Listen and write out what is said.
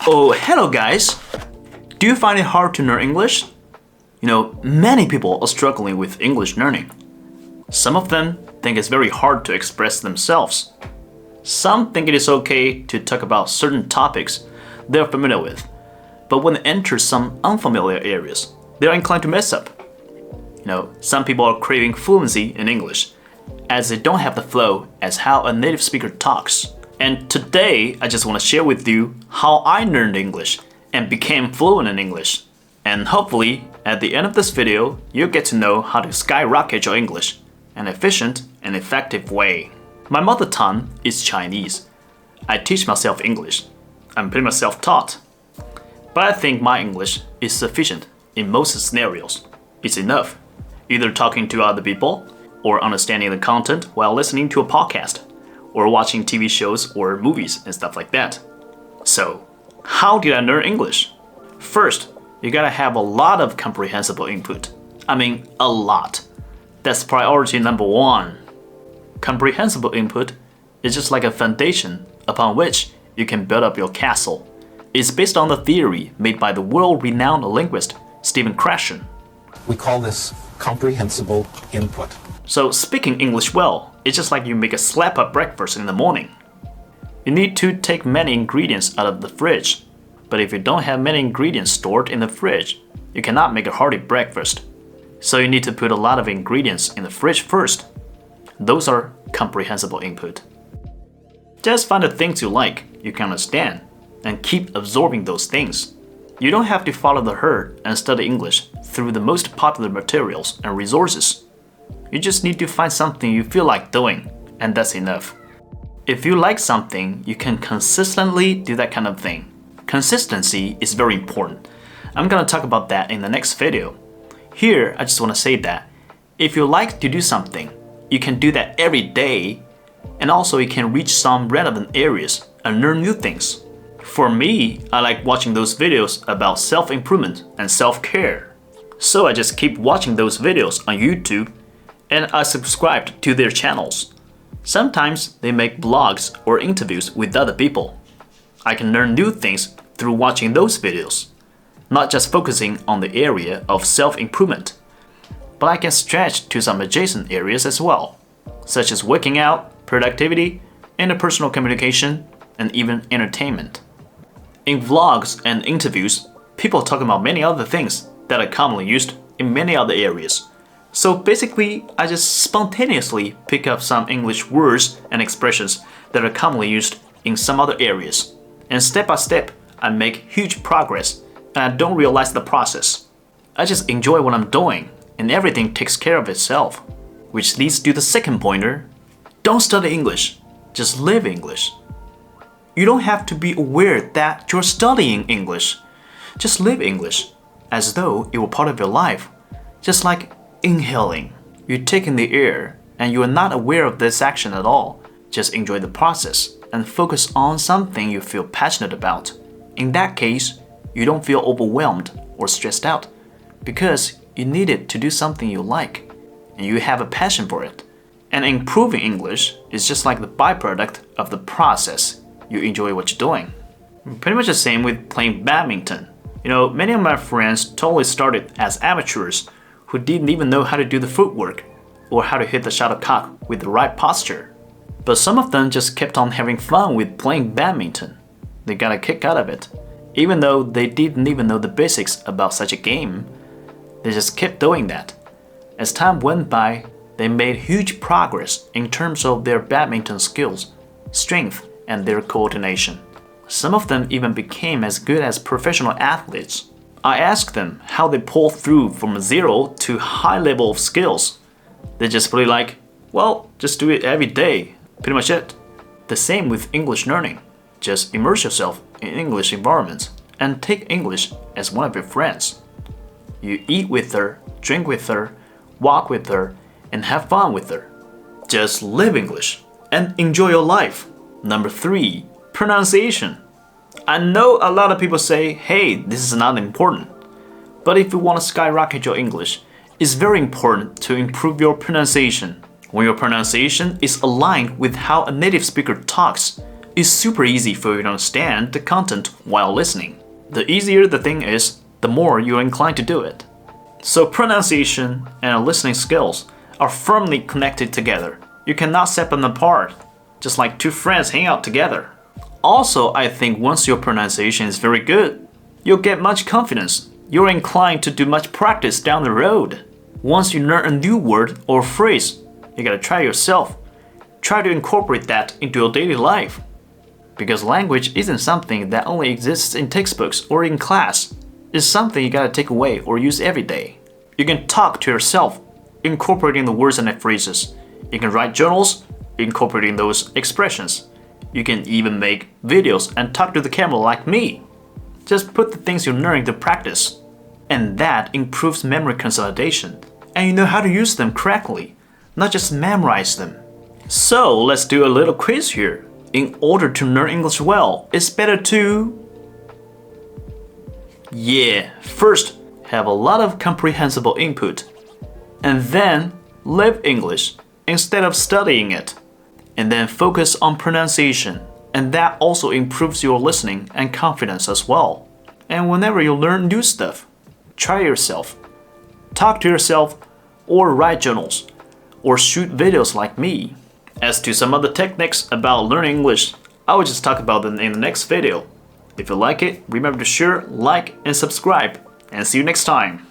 Oh, hello guys! Do you find it hard to learn English? Many people are struggling with English learning. Some of them think it's very hard to express themselves. Some think it is okay to talk about certain topics they're familiar with, but when they enter some unfamiliar areas, they're inclined to mess up. Some people are craving fluency in English, as they don't have the flow as how a native speaker talks. And today, I just want to share with you how I learned English and became fluent in English. And hopefully, at the end of this video, you'll get to know how to skyrocket your English in an efficient and effective way. My mother tongue is Chinese. I teach myself English. I'm pretty much self-taught. But I think my English is sufficient in most scenarios. It's enough, either talking to other people, or understanding the content while listening to a podcast, or watching TV shows or movies and stuff like that. So, how did I learn English? First, you gotta have a lot of comprehensible input. I mean, a lot. That's priority number one. Comprehensible input is just like a foundation upon which you can build up your castle. It's based on the theory made by the world-renowned linguist Stephen Krashen. We call this comprehensible input. So speaking English well, it's just like you make a slap-up breakfast in the morning. You need to take many ingredients out of the fridge. But if you don't have many ingredients stored in the fridge, you cannot make a hearty breakfast. So you need to put a lot of ingredients in the fridge first. Those are comprehensible input. Just find the things you like, you can understand, and keep absorbing those things. You don't have to follow the herd and study English through the most popular materials and resources. You just need to find something you feel like doing, and that's enough. If you like something, you can consistently do that kind of thing. Consistency is very important. I'm gonna talk about that in the next video. Here, I just wanna say that if you like to do something, you can do that every day, and also you can reach some relevant areas and learn new things. For me, I like watching those videos about self-improvement and self-care. So I just keep watching those videos on YouTube, and I subscribed to their channels. Sometimes they make blogs or interviews with other people. I can learn new things through watching those videos, not just focusing on the area of self-improvement, but I can stretch to some adjacent areas as well, such as working out, productivity, interpersonal communication, and even entertainment. In vlogs and interviews, people talk about many other things that are commonly used in many other areas. So basically, I just spontaneously pick up some English words and expressions that are commonly used in some other areas. And step by step, I make huge progress, and I don't realize the process. I just enjoy what I'm doing, and everything takes care of itself. Which leads to the second pointer. Don't study English, just live English. You don't have to be aware that you're studying English. Just live English, as though it were part of your life. Just like inhaling. You take in the air, and you are not aware of this action at all. Just enjoy the process and focus on something you feel passionate about. In that case, you don't feel overwhelmed or stressed out because you need it to do something you like and you have a passion for it. And improving English is just like the byproduct of the process. You enjoy what you're doing. Pretty much the same with playing badminton. Many of my friends totally started as amateurs who didn't even know how to do the footwork or how to hit the shuttlecock with the right posture. But some of them just kept on having fun with playing badminton. They got a kick out of it. Even though they didn't even know the basics about such a game, they just kept doing that. As time went by, they made huge progress in terms of their badminton skills, strength, and their coordination. Some of them even became as good as professional athletes. I asked them how they pulled through from zero to high level of skills. They just really like, well, just do it every day. Pretty much it. The same with English learning. Just immerse yourself in English environments and take English as one of your friends. You eat with her, drink with her, walk with her, and have fun with her. Just live English and enjoy your life. Number 3, pronunciation. I know a lot of people say, hey, this is not important. But if you want to skyrocket your English, it's very important to improve your pronunciation. When your pronunciation is aligned with how a native speaker talks, it's super easy for you to understand the content while listening. The easier the thing is, the more you're inclined to do it. So pronunciation and listening skills are firmly connected together. You cannot separate them apart, just like two friends hang out together. Also, I think once your pronunciation is very good, you'll get much confidence. You're inclined to do much practice down the road. Once you learn a new word or phrase, you gotta try yourself. Try to incorporate that into your daily life. Because language isn't something that only exists in textbooks or in class. It's something you gotta take away or use every day. You can talk to yourself, incorporating the words and the phrases. You can write journals, incorporating those expressions. You can even make videos and talk to the camera like me. Just put the things you learn into practice. And that improves memory consolidation. And you know how to use them correctly, not just memorize them. So let's do a little quiz here. In order to learn English well, it's better to... first, have a lot of comprehensible input. And then, live English instead of studying it. And then focus on pronunciation. And that also improves your listening and confidence as well. And whenever you learn new stuff, try yourself. Talk to yourself, or write journals, or shoot videos like me. As to some other techniques about learning English, I will just talk about them in the next video. If you like it, remember to share, like, and subscribe. And see you next time.